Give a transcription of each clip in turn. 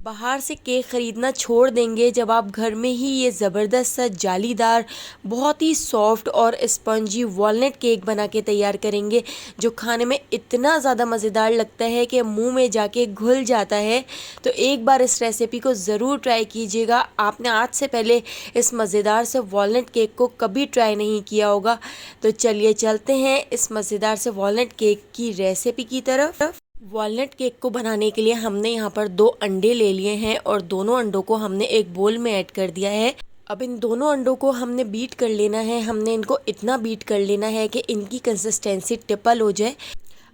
बाहर से केक ख़रीदना छोड़ देंगे जब आप घर में ही ये ज़बरदस्त सा जालीदार बहुत ही सॉफ्ट और स्पंजी वॉलनट केक बना के तैयार करेंगे, जो खाने में इतना ज़्यादा मज़ेदार लगता है कि मुंह में जाके घुल जाता है। तो एक बार इस रेसिपी को ज़रूर ट्राई कीजिएगा। आपने आज से पहले इस मज़ेदार से वॉलनट केक को कभी ट्राई नहीं किया होगा। तो चलिए चलते हैं इस मज़ेदार से वॉलनट केक की रेसिपी की तरफ। वॉलनट केक को बनाने के लिए हमने यहाँ पर 2 अंडे ले लिए हैं और दोनों अंडों को हमने एक बोल में ऐड कर दिया है। अब इन दोनों अंडों को हमने बीट कर लेना है। हमने इनको इतना बीट कर लेना है कि इनकी कंसिस्टेंसी टिपल हो जाए।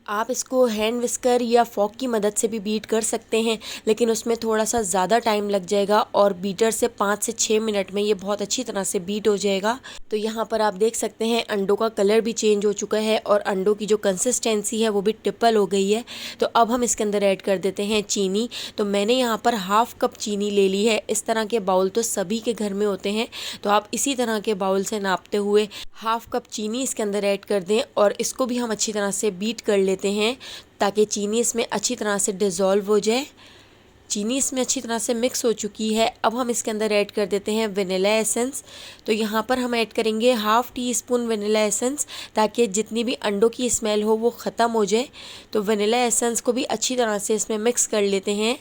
आप इसको हैंड विस्कर या फॉक की मदद से भी बीट कर सकते हैं, लेकिन उसमें थोड़ा सा ज़्यादा टाइम लग जाएगा और बीटर से 5 से 6 मिनट में ये बहुत अच्छी तरह से बीट हो जाएगा। तो यहाँ पर आप देख सकते हैं अंडों का कलर भी चेंज हो चुका है और अंडों की जो कंसिस्टेंसी है वो भी टिपल हो गई है। तो अब हम इसके अंदर ऐड कर देते हैं चीनी। तो मैंने यहाँ पर हाफ़ कप चीनी ले ली है। इस तरह के बाउल तो सभी के घर में होते हैं, तो आप इसी तरह के बाउल से नापते हुए हाफ़ कप चीनी इसके अंदर ऐड कर दें और इसको भी हम अच्छी तरह से बीट कर लेते हैं ताकि चीनी इसमें अच्छी तरह से डिज़ोल्व हो जाए। चीनी इसमें अच्छी तरह से मिक्स हो चुकी है। अब हम इसके अंदर ऐड कर देते हैं वनीला एसेंस। तो यहाँ पर हम ऐड करेंगे half tea spoon vanilla essence, ताकि जितनी भी अंडों की स्मेल हो वो ख़त्म हो जाए। तो वनीला एसेंस को भी अच्छी तरह से इसमें मिक्स कर लेते हैं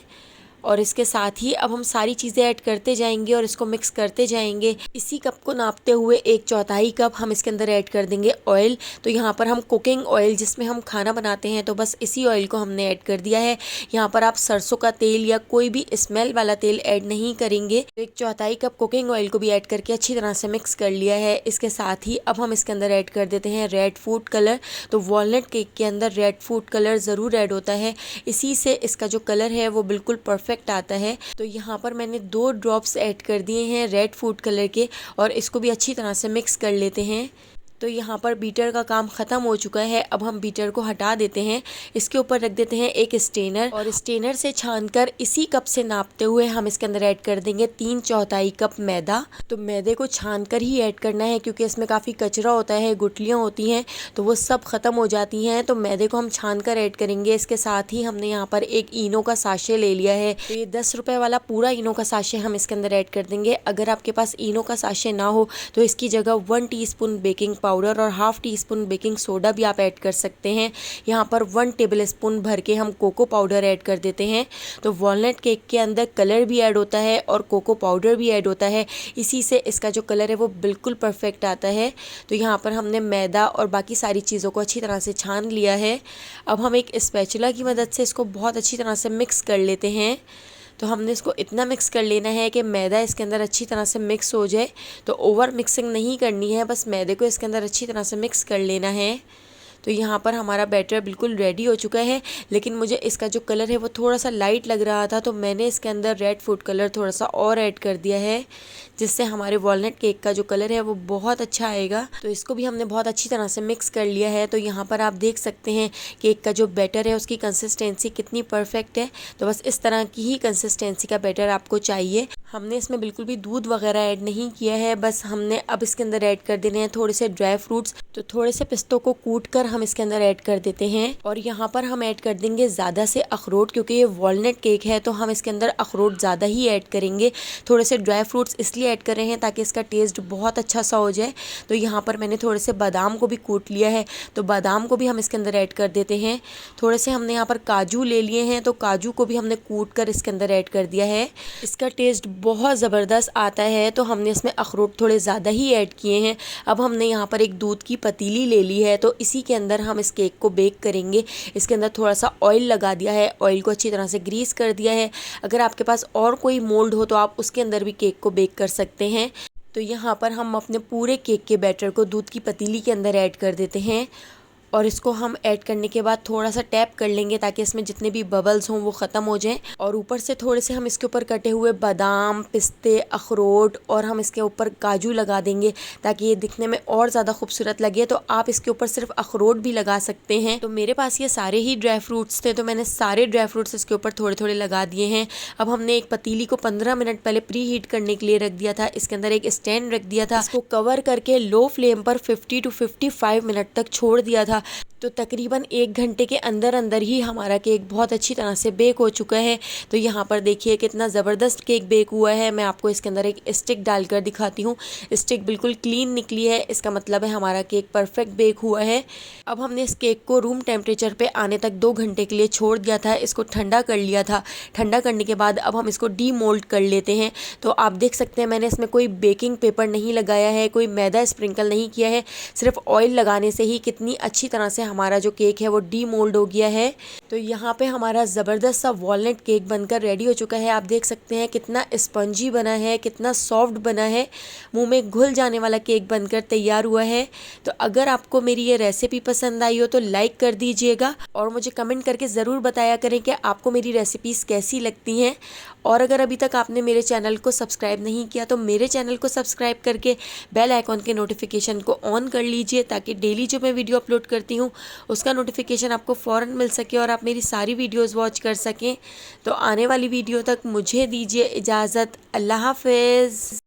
और इसके साथ ही अब हम सारी चीज़ें ऐड करते जाएंगे और इसको मिक्स करते जाएंगे। इसी कप को नापते हुए 1/4 कप हम इसके अंदर ऐड कर देंगे ऑयल। तो यहाँ पर हम कुकिंग ऑयल जिसमें हम खाना बनाते हैं, तो बस इसी ऑयल को हमने ऐड कर दिया है। यहाँ पर आप सरसों का तेल या कोई भी स्मेल वाला तेल ऐड नहीं करेंगे। तो 1/4 कप कुकिंग ऑयल को भी ऐड करके अच्छी तरह से मिक्स कर लिया है। इसके साथ ही अब हम इसके अंदर ऐड कर देते हैं रेड फूड कलर। तो वॉलनट केक के अंदर रेड फूड कलर ज़रूर ऐड होता है, इसी से इसका जो कलर है वो बिल्कुल परफेक्ट आता है। तो यहाँ पर मैंने 2 ड्रॉप्स ऐड कर दिए हैं रेड फूड कलर के और इसको भी अच्छी तरह से मिक्स कर लेते हैं। तो यहाँ पर बीटर का काम ख़त्म हो चुका है। अब हम बीटर को हटा देते हैं। इसके ऊपर रख देते हैं एक स्टेनर और स्टेनर से छानकर इसी कप से नापते हुए हम इसके अंदर ऐड कर देंगे 3/4 कप मैदा। तो मैदे को छानकर ही ऐड करना है क्योंकि इसमें काफ़ी कचरा होता है, गुठलियाँ होती हैं, तो वो सब ख़त्म हो जाती हैं। तो मैदे को हम छान कर ऐड करेंगे। इसके साथ ही हमने यहाँ पर एक इनो का साशे ले लिया है। तो ये 10 रुपये वाला पूरा इनो का साशे हम इसके अंदर ऐड कर देंगे। अगर आपके पास इनो का साशे ना हो तो इसकी जगह 1 टीस्पून बेकिंग पाउडर और half tea spoon baking soda भी आप ऐड कर सकते हैं। यहाँ पर 1 टेबल स्पून भर के हम कोको पाउडर ऐड कर देते हैं। तो वॉलनट केक के अंदर कलर भी ऐड होता है और कोको पाउडर भी ऐड होता है, इसी से इसका जो कलर है वो बिल्कुल परफेक्ट आता है। तो यहाँ पर हमने मैदा और बाकी सारी चीज़ों को अच्छी तरह से छान लिया है। अब हम एक स्पैचुला की मदद से इसको बहुत अच्छी तरह से मिक्स कर लेते हैं। तो हमने इसको इतना मिक्स कर लेना है कि मैदा इसके अंदर अच्छी तरह से मिक्स हो जाए। तो ओवर मिक्सिंग नहीं करनी है, बस मैदे को इसके अंदर अच्छी तरह से मिक्स कर लेना है। तो यहाँ पर हमारा बैटर बिल्कुल रेडी हो चुका है, लेकिन मुझे इसका जो कलर है वो थोड़ा सा लाइट लग रहा था, तो मैंने इसके अंदर रेड फूड कलर थोड़ा सा और ऐड कर दिया है, जिससे हमारे वॉलनट केक का जो कलर है वो बहुत अच्छा आएगा। तो इसको भी हमने बहुत अच्छी तरह से मिक्स कर लिया है। तो यहाँ पर आप देख सकते हैं केक का जो बैटर है उसकी कंसिस्टेंसी कितनी परफेक्ट है। तो बस इस तरह की ही कंसिस्टेंसी का बैटर आपको चाहिए। हमने इसमें बिल्कुल भी दूध वगैरह ऐड नहीं किया है, बस हमने अब इसके अंदर ऐड कर देने हैं थोड़े से ड्राई फ्रूट्स। तो थोड़े से पिस्तों को कूट कर हम इसके अंदर ऐड कर देते हैं और यहाँ पर हम ऐड कर देंगे ज़्यादा से अखरोट, क्योंकि ये वॉलनट केक है तो हम इसके अंदर अखरोट ज़्यादा ही ऐड करेंगे। थोड़े से ड्राई फ्रूट्स इसलिए ऐड कर रहे हैं ताकि इसका टेस्ट बहुत अच्छा सा हो जाए। तो यहाँ पर मैंने थोड़े से बादाम को भी कूट लिया है, तो बादाम को भी हम इसके अंदर ऐड कर देते हैं। थोड़े से हमने यहाँ पर काजू ले लिए हैं, तो काजू को भी हमने कूट कर इसके अंदर ऐड कर दिया है। इसका टेस्ट बहुत ज़बरदस्त आता है, तो हमने इसमें अखरोट थोड़े ज़्यादा ही ऐड किए हैं। अब हमने यहाँ पर एक दूध की पतीली ले ली है, तो इसी के अंदर हम इस केक को बेक करेंगे। इसके अंदर थोड़ा सा ऑयल लगा दिया है, ऑयल को अच्छी तरह से ग्रीस कर दिया है। अगर आपके पास और कोई मोल्ड हो तो आप उसके अंदर भी केक को बेक कर सकते हैं। तो यहाँ पर हम अपने पूरे केक के बैटर को दूध की पतीली के अंदर ऐड कर देते हैं और इसको हम ऐड करने के बाद थोड़ा सा टैप कर लेंगे ताकि इसमें जितने भी बबल्स हों वो ख़त्म हो जाएं। और ऊपर से थोड़े से हम इसके ऊपर कटे हुए बादाम, पिस्ते, अखरोट और हम इसके ऊपर काजू लगा देंगे ताकि ये दिखने में और ज़्यादा खूबसूरत लगे। तो आप इसके ऊपर सिर्फ अखरोट भी लगा सकते हैं। तो मेरे पास ये सारे ही ड्राई फ्रूट्स थे, तो मैंने सारे ड्राई फ्रूट्स इसके ऊपर थोड़े थोड़े लगा दिए हैं। अब हमने एक पतीली को 15 मिनट पहले प्री हीट करने के लिए रख दिया था। इसके अंदर एक स्टैंड रख दिया था, इसको कवर करके लो फ्लेम पर 50 to 55 मिनट तक छोड़ दिया था। तो तो तकरीबन 1 घंटे के अंदर अंदर ही हमारा केक बहुत अच्छी तरह से बेक हो चुका है। तो यहाँ पर देखिए कितना ज़बरदस्त केक बेक हुआ है। मैं आपको इसके अंदर एक स्टिक डालकर दिखाती हूँ। स्टिक बिल्कुल क्लीन निकली है, इसका मतलब है हमारा केक परफेक्ट बेक हुआ है। अब हमने इस केक को रूम टेम्परेचर पे आने तक 2 घंटे के लिए छोड़ दिया था, इसको ठंडा कर लिया था। ठंडा करने के बाद अब हम इसको डीमोल्ड कर लेते हैं। तो आप देख सकते हैं मैंने इसमें कोई बेकिंग पेपर नहीं लगाया है, कोई मैदा स्प्रिंकल नहीं किया है, सिर्फ ऑयल लगाने से ही कितनी अच्छी तरह से हमारा जो केक है वो डीमोल्ड हो गया है। तो यहाँ पे हमारा ज़बरदस्त सा वॉलनट केक बनकर रेडी हो चुका है। आप देख सकते हैं कितना स्पंजी बना है, कितना सॉफ्ट बना है, मुंह में घुल जाने वाला केक बनकर तैयार हुआ है। तो अगर आपको मेरी ये रेसिपी पसंद आई हो तो लाइक कर दीजिएगा और मुझे कमेंट करके ज़रूर बताया करें कि आपको मेरी रेसिपीज़ कैसी लगती हैं। और अगर अभी तक आपने मेरे चैनल को सब्सक्राइब नहीं किया तो मेरे चैनल को सब्सक्राइब करके बेल आइकॉन के नोटिफिकेशन को ऑन कर लीजिए, ताकि डेली जो मैं वीडियो अपलोड करती हूँ उसका नोटिफिकेशन आपको फ़ौरन मिल सके और आप मेरी सारी वीडियोस वॉच कर सकें। तो आने वाली वीडियो तक मुझे दीजिए इजाज़त। अल्लाह हाफ़िज़।